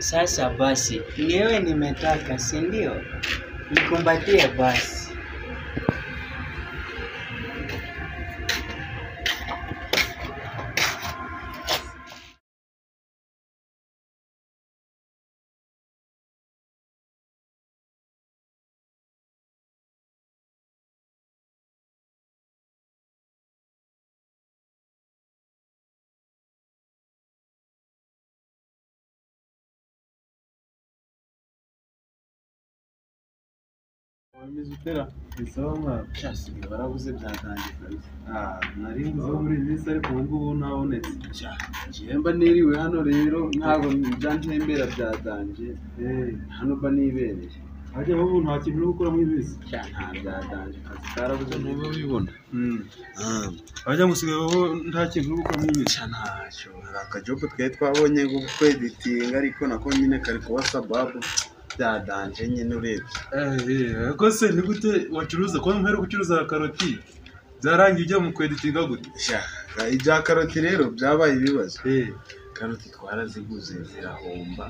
Sasa basi, niwe nimetaka, si ndio? Nikumbatie basi. Mizutera bisoma cyasi barabuze byatangiye kabisa. Nari nzo muri minsi ariko ubu nabonetse. Jemba niriwe hano rero ntabwo byantembera byatangiye. Hano ba nibereye. Ajye ubu nta kintu uri gukora muri bisi. Nta byatangiye kazi karabuze n'ubu bibona. Ajya musigaye ubu nta kintu uri gukora muri bisi. Ntacyo akajopo twe twabonye ngo kweditinga ariko nako nyine kari kuba sababu byadanje nyine urebye. Ko se ni gute wacuruza ko mpera gucuruza karoti byarangiye ujya mu kweditinga gute? Ibya karoti rero byabaye ibibazo. Karoti twaraziguze zirahomba.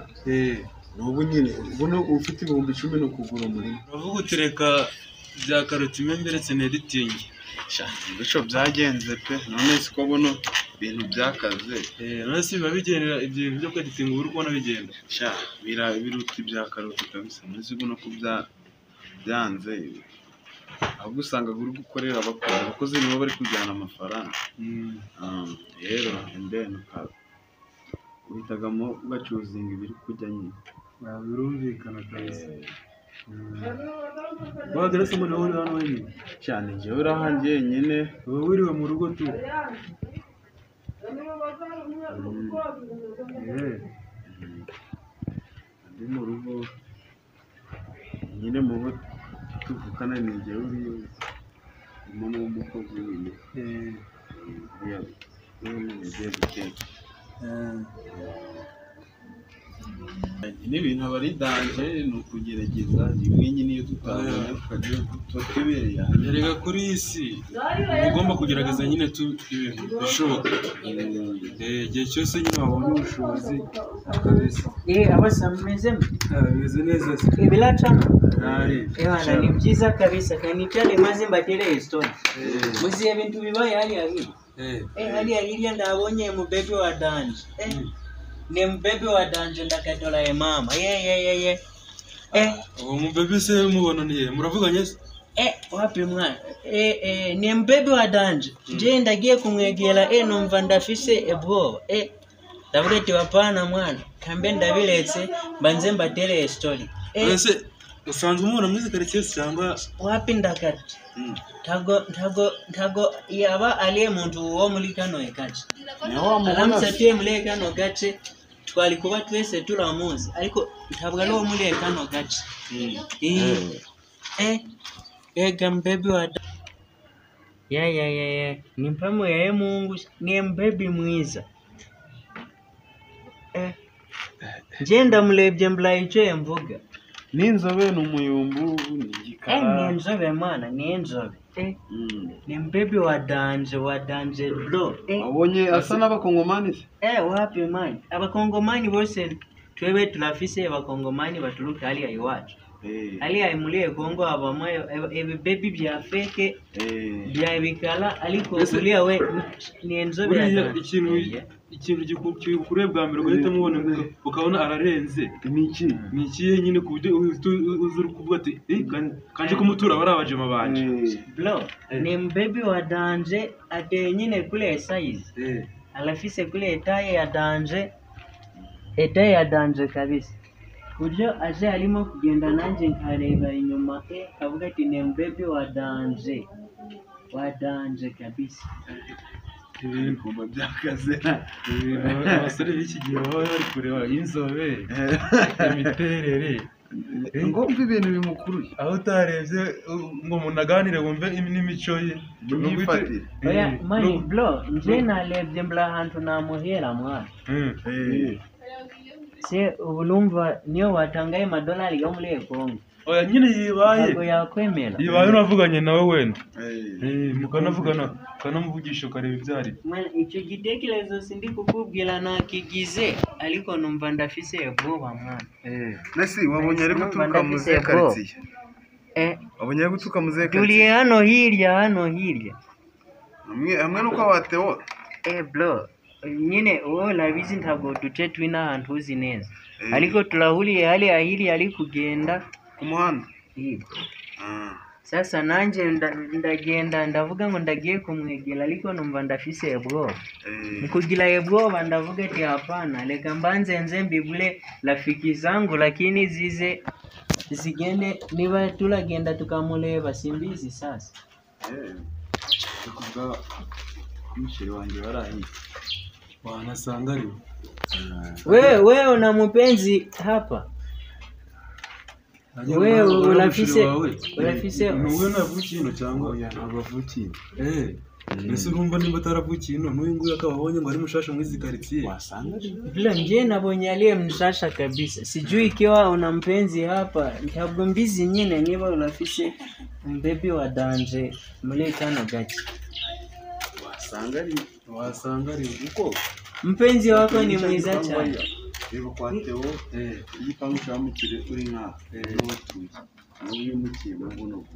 N'ubu nyine ubuno ufite ibihumbi 10 no kugura umurimo. Uravuga utereka bya karoti memberetse na editing. Bico byagenze pe none siko bono ibintu byakaze. None se babigenera ibintu byo kweditinga uri kubona bigenda. Biruta ibya karoti kabisa nzi bono ko byanze. Ahubwo usanga uri gukorera abakozi nibo bari kujyana amafaranga. Rero endeno uhitagamo ugacuzinga ibiri kujya nyine. Birumvikana kabisa. Wagarase umuntu uri hano wenyine cyane njyewe urahangiye nyine wowe wiriwe mu rugo tu. Ndi mu rugo nyine mu bo tuvukana ni njyewe uri umuntu w'umukozi nyine. Ngiye guteka ibintu abari danje ni ukugerageza rimwe nyine iyo tutabonye tukajya tutebereye. Erega kuri isi ugomba kugerageza nyine ibintu bishoboka. Igihe cyose nyine wabonye ubushobozi kabisa. Abasa meze neza. Ibiracamo wana ni byiza kabisa kandi cyane maze mbatere story. Muziye ibintu bibaye hali hali. Hali hali ndabonye mu baby wa danje. Ni mbebe wa danje ndakatola ye mama. Mu baby se mubona niye muravuganye se? Wapi mwana? Ni mbebe wa danje. Je ndagiye kumwegera numva ndafise ebwoba. Ndavuga ati wapana mwana. Kambe ndabiletse mbanze mbatere story. Ese usanzwe umubona muri quartier cyangwa wapi ndakati? Ntago yaba aliye muntu wo muri kano ekaje. Aramsatiye muri kano gace twali kuba twese turamuzi ariko ntabwo ari wo muri kano gace. Ega mbebe wa ni mpamu ya Mungu ni mbebe mwiza. Jenda mulebye mbla icyo mvuga. Ninzobe n'umuyumbu n'igikara. Ninzobe mana ninzobe. Ni mbebe wa danje bro. Abonye asa n'abakongomani se? Wapi man? Abakongomani bose twebe tulafise abakongomani baturuka hali ya iwacu. Ali aimulie Kongo abamayo baby bya fake bya bikala aliko kulia we ni enzobe ya ikintu gikure bwa mbere guhita mubona ukabona ararenze niki nyine ku buryo uzuri kuvuga ati kanje kumutura barabajema banje bro ni baby wa danje ate nyine kule size alafise kule etaye ya danje kabisa. Kuryo aje alimo kugenda nanje nkareba inyuma kavuga ati ni mbebe wa danje kabisa. Ibintu byakaze abasore b'iki gihe baba bari kureba inzobe imiterere ngomva ibintu bimukuruye aho utarebye ngo umuntu aganire wumve n'imico ye mani bro nje narebye mbla hantu namuhera mwana. Se ubulumva niyo watangaye madolari yo muri Kongo. oya nyine yibaye ntabwo yakwemera. yibaye unavuganye nawe wenda mukanavugana ukanamuvugisha ukareba ibyari icyo gitekerezo sindi kukubwira nakigize ariko numva ndafise ubwoba mwana. Nasi wabonye ari guturuka mu ze quartier. Wabonye ari guturuka mu ze quartier. Turi hano hirya. Hamwe nuko watewo. Bro, nyine wowe nabizi ntabwo duce twina ahantu uzi neza. Ariko turahuriye hali ahiri ari kugenda ku muhanda. Sasa nanje ndagenda ndavuga ngo ndagiye kumwegera ariko numva ndafise ubwoba. Nikugira ubwoba ndavuga ati hapana, reka mbanze nze mbibule rafiki zangu lakini zigende niba turagenda tukamureba simbizi sasa. Kuvuga umusheri wanjye warahiye. wanasanga ari wewe una mpenzi hapa? Wewe unafise nuwe navukiye no cyangwa abavukiye ese urumva nimba ataravukiye no n'uyu nguyu akababonye ngo ari mushasha mwizi quartier wasanga bila nje nabonye aliye mshasha kabisa. Sijui ikiwa una mpenzi hapa, ntabwo mbizi nyine niba unafise mbebi wa danje muri kano gace. wasanga ari uko mpenzi wako ni mwiza cyane. Reba kwatewo igipangu cyamukire uri nka n'utuye n'uyu mukiye mbona uko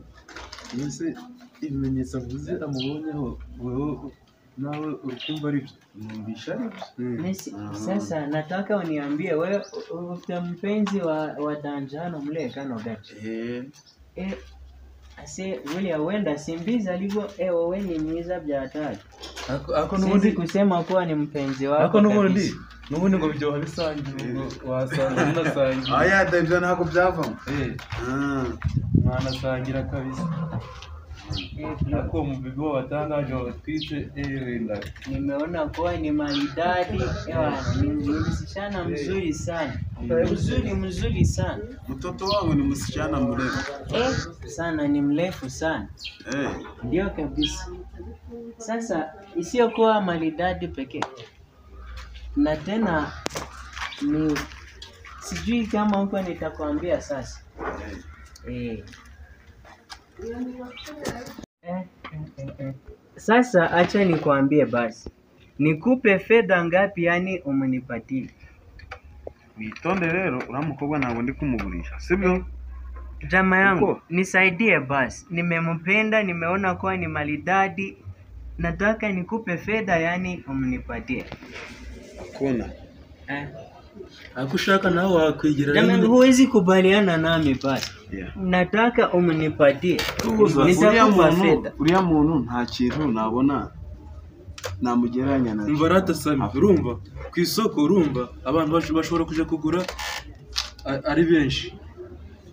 nese ibimenyetso avuze amubonyeho wewe nawe urukumva ari numvisha ari Sasa nataka uniambie wewe ufite mpenzi wa danje hano mle kano gace. Ase wili awenda simbiza alivyo wewe ni mwiza bya hatari. ako nubundi kusema kuwa ni mpenzi wako. Ako nubundi ngo byo bisangiye ngo wasanga nasangiye. Aya David nako byavamo. Mwana sangira kabisa. Nako mubibi watangaje watwite wenda. Nimeona kuwa ni maridadi. Ni msichana mzuri sana. Mzuri sana. Mtoto wangu ni msichana mrefu. Sana ni mrefu sana. Ndio kabisa. Sasa isiyokuwa maridadi pekee. Na tena ni sijui kama huko nitakwambia sasa. Sasa acha nikwambie basi. Nikupe fedha ngapi yani umenipatie? Witonde rero uramukobwa ntabwo ndi kumugurisha. Sibyo? Jamaa yangu, nisaidie basi. Nimempenda, nimeona kuwa ni maridadi. Nataka nikupe fedha yani umenipatie. Hakuna. Akushaka nawe wakwigira Jamaa huwezi kubaliana nami basi. Nataka umenipatie. Nitakupa fedha. Uriya muntu nta kintu nabona namugeranya na. Mbarata sami urumva ku isoko urumva abantu bashobora kuja kugura ari benshi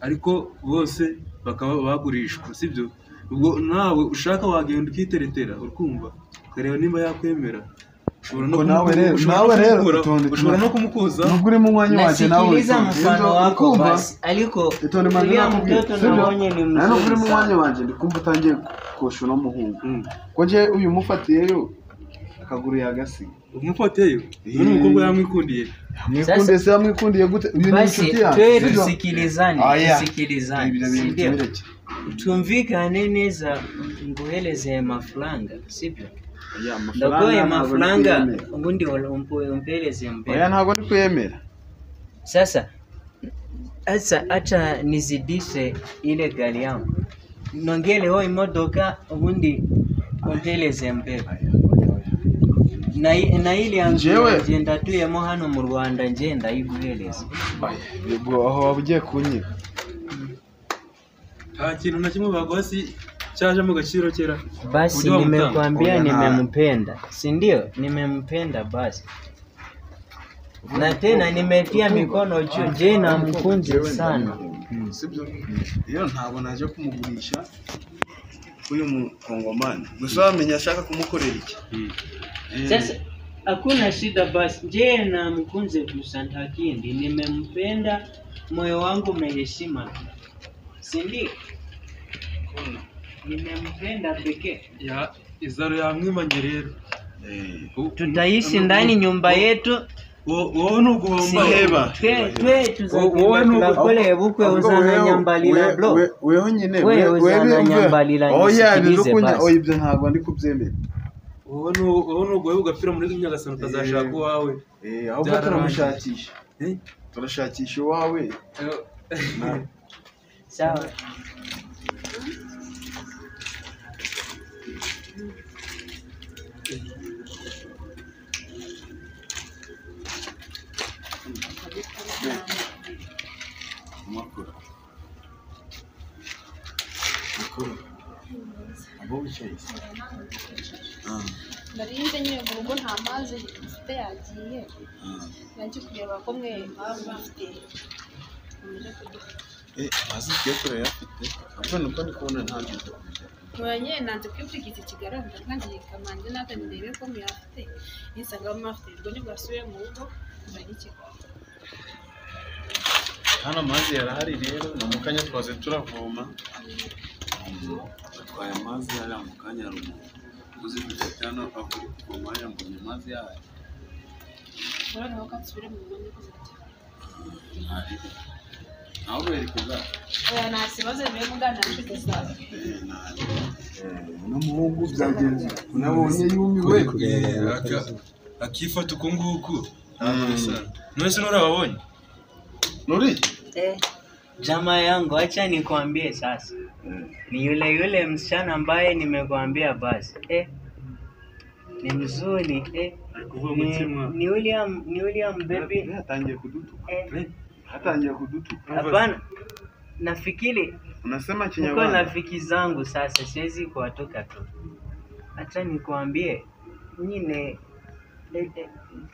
ariko bose bakaba bagurishwa sibyo. Ubwo nawe ushaka wagenda ukiteretera urkumva kareba nimba yakwemera. Nawe rero ushobora no kumukuza nubwo uri mu mwanya waje nawe. Sikiliza mfano wako basi. Aliko uriya mtoto nabonye ni mzuri. Nubwo uri mu mwanya waje ndikumva utangiye koshona umuhungu. Ko je uyu mufatiyeyo akaguru yagasiga. Umufatiyeyo none umukobwa yamwikundiye. Mwikundiye se yamwikundiye gute? Uyu ni inshuti yawe. Tusikilizane. Tumvikane neza nguheleze amafaranga sibyo? Ndagoye amafaranga ubundi umpeleze mbele. Oya ntabwo ndi kuyemera. Sasa acha nizidishe ile gari yangu. Nongele ho imodoka ubundi umpeleze mbele. Na ile agenda tuyemo hano mu Rwanda ngenda yiguheleza. Yego aho wabugiye kunyiga. Nta kintu na kimwe bagosi cyaje mu gaciro kera. Basi nimekwambia nimempenda. Si ndio? Nimempenda basi. Na tena nimetia mikono juu. Je, namkunze sana. Sibyo? Iyo ntabwo naje kumugurisha uyu mukongomani. Gusa wamenya ashaka kumukorera iki. Sasa hakuna shida basi. Je, namkunze gusa nta kindi. Nimempenda, moyo wangu umeheshima. Si ndio? Nimempenda pekee. Izaro yamwimanye rero. Tutaishi ndani nyumba yetu wowe nuguhomba heba twe tuzakole bukwe uzana nyambalira bro weho nyine uzana nyambalira nisikilize basi ibyo ntabwo ndi kubyemera wowe nuguhe ugapfira muri Nyagasani ukazashaka uwawe ahubwo turamushakisha turashakisha uwawe sawa Makuru. Abo bicaye. Narinde nyine mu rugo nta mazi mfite yagiye. Nanjye kureba ko mwe bafite. Mazi kure yafite. Apfa nuko ndi kubona nta byo. Mwenye nanze kwipfigita ikigaragara kandi kamanje natandire ko muyafite. Nisanga bamafite ubwo ni bwasuye mu rugo ndagike. Hano amazi yarahari rero na mukanya twaze turavoma twaye amazi yari mu kanya rumo uzi gufata hano akuri kuvoma yambonye amazi yayo urabona ko katsubire mu rugo niko ntari naho berekeza nta kibazo rero mugana afite sawa n'umuhungu byagenze nabonye yumiwe akifata uko nguko nose nurababonye Nuri? Jamaa yangu acha nikwambie sasa. Ni yule msichana ambaye nimekuambia basi. Ni mzuri ni William baby. Hatangiye kudutuka. Hatangiye kudutuka. Hapana. Nafikiri unasema Kinyarwanda. Uko rafiki zangu sasa siwezi kuwatoka tu. Acha nikwambie nyine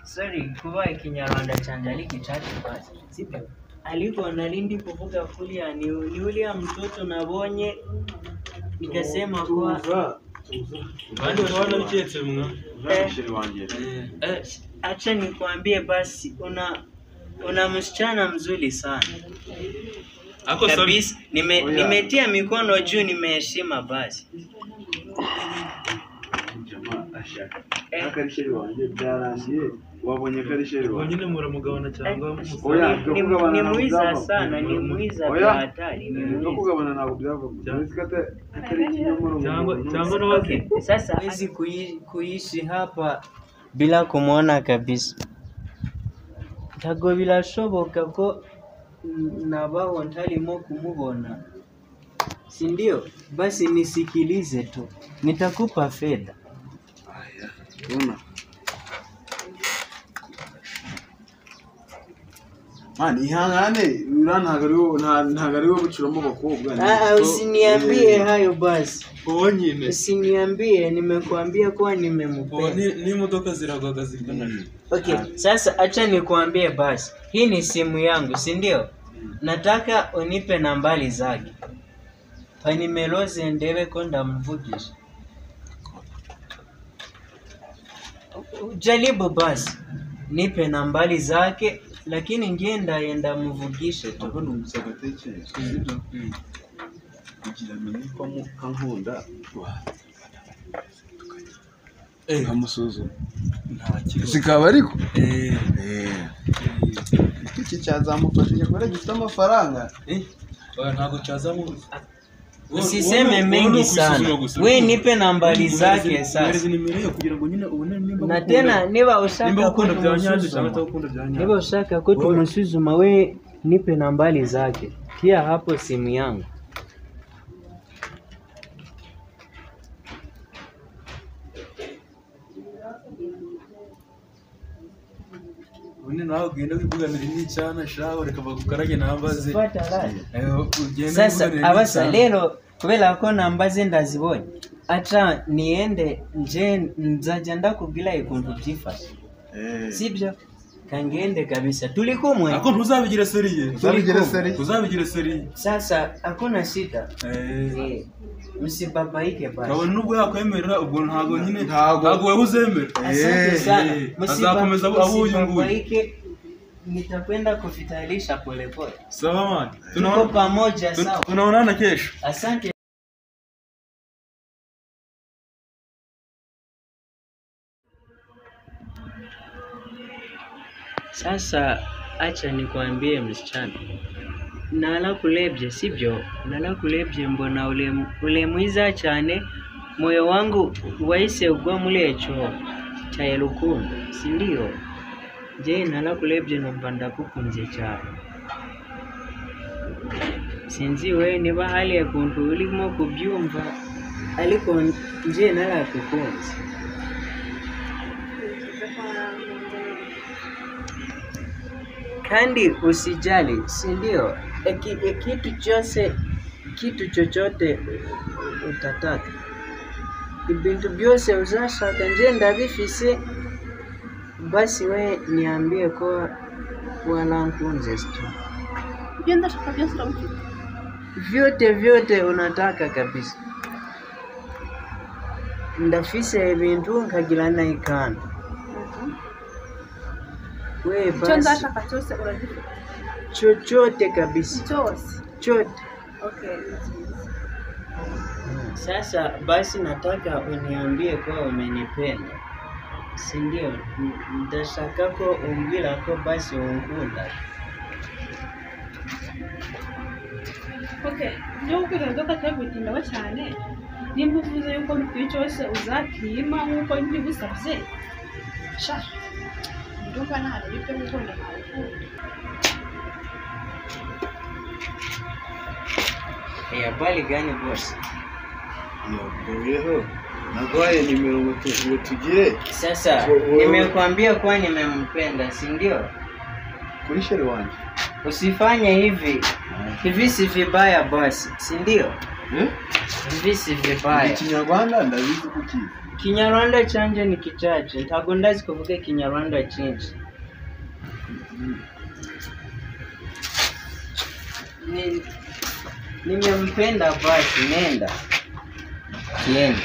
sorry kuba Kinyarwanda chanjaliki chache basi. Sipo. Aliko nalindi kuvuga kulia ni yule mtoto nabonye nikasema kwa bado wana mchetse mwa acha nikwambie basi una msichana mzuri sana ako kabisa nimetia mikono juu nimeheshima basi jamaa ashaka akarisheri wanje byarangiye wabonye karisheri wanje nyine muramugabana cyangwa ni mwiza sana ni mwiza kwa hatari no kugabana ntabwo byavamo bisikate atari kinyomoro cyangwa no wake sasa hizi kuishi hapa bila kumuona kabisa tago bilashoboka ko nabaho ntarimo kumubona si ndio basi nisikilize tu nitakupa fedha Una. Mani ihangane ntagariwe bucuramo bakobwa usiniambie hayo basi nyine usiniambie nimekuambia kwa nimempenda ni modoka ziragwaga zikana okay sasa acha nikwambie basi hii ni simu yangu si ndio nataka unipe nambari zake panimeloze ndebe ko ndamvugisha jaribu basi nipe nambari zake lakini ngenda muvugishe tu abona umusagatekeye sibyo kugira amenye ko kankunda amusuzuma zikaba ariko iki cyazamufashije kubera gifite amafaranga ntabwo cyazamu usiseme mengi sana we nipe nambari zake sasa na tena niba ushaka ko tumusuzuma we nipe nambari zake pia hapo simu yangu Ubundi nawe ugenda wivuganira n'icyana shaho reka bagukarage nambaze sasa abasa lero kubera ko nambaze ndazibonye acha niende nje nzaja ndakubwira ikuntu byifashe sibyo kangende kabisa tulikumwe ako ntuzabigire seriye uzabigire seriye sasa hakuna shida msibabaike basi kabone nubwo yakwemerera ubwo ntago nyine ntago wewe uzemera asante sana azakomeza msibabaike nitakwenda kuvitalisha polepole sawa man tuko pamoja sawa tunaonana kesho asante Sasa acha nikwambie msichana, nalakulebye sibyo? Nalakulebye mbona ule mwiza cyane, moyo wangu wahise ugwa muri eco cya rukundo, si ndio? Je, nalakulebye numva ndakukunze cyane. Sinzi we niba hali ya kuntu urimo kubyumva, ariko nje narakukunze. Kandi usijali, si ndio? Kitu chochote utataka, ibintu byose uzashaka nje ndabifise, basi we niambie ko walankunze tu. Ibyo ndashaka byose urabifite? Vyote unataka kabisa. Ndafise ibintu nkagira naikana. We basi. Icyo ndashaka cyose uragifite? Chochote kabisa. Cyose? Chote. Okay. Sasa basi nataka uniambie kwa umenipenda, si ndio? Ndashaka ko umbwira ko basi unkunda. Okay, njye ukwiza ndoka tagutindaho cyane. Nimba uvuze yuko mukwiye cyose uzakima nkuko ndibusabye. Sha. Ndumva nta bibyo gukunda nawe. Habari gani boss? Yagoyeho. Nagwaye nimero ngo tugire. Sasa nimekwambia kwa nimempenda, si ndio? Kuri shere wanjye. Usifanye hivi. Hivi si vibaya boss, si ndio? Hivi si vibaya. Kinyarwanda ndabizi kuki. Kinyarwanda chanje ni kichache. Ntago ndazi kuvuga Kinyarwanda cyinshi. Nimempenda basi, nenda. Kienda.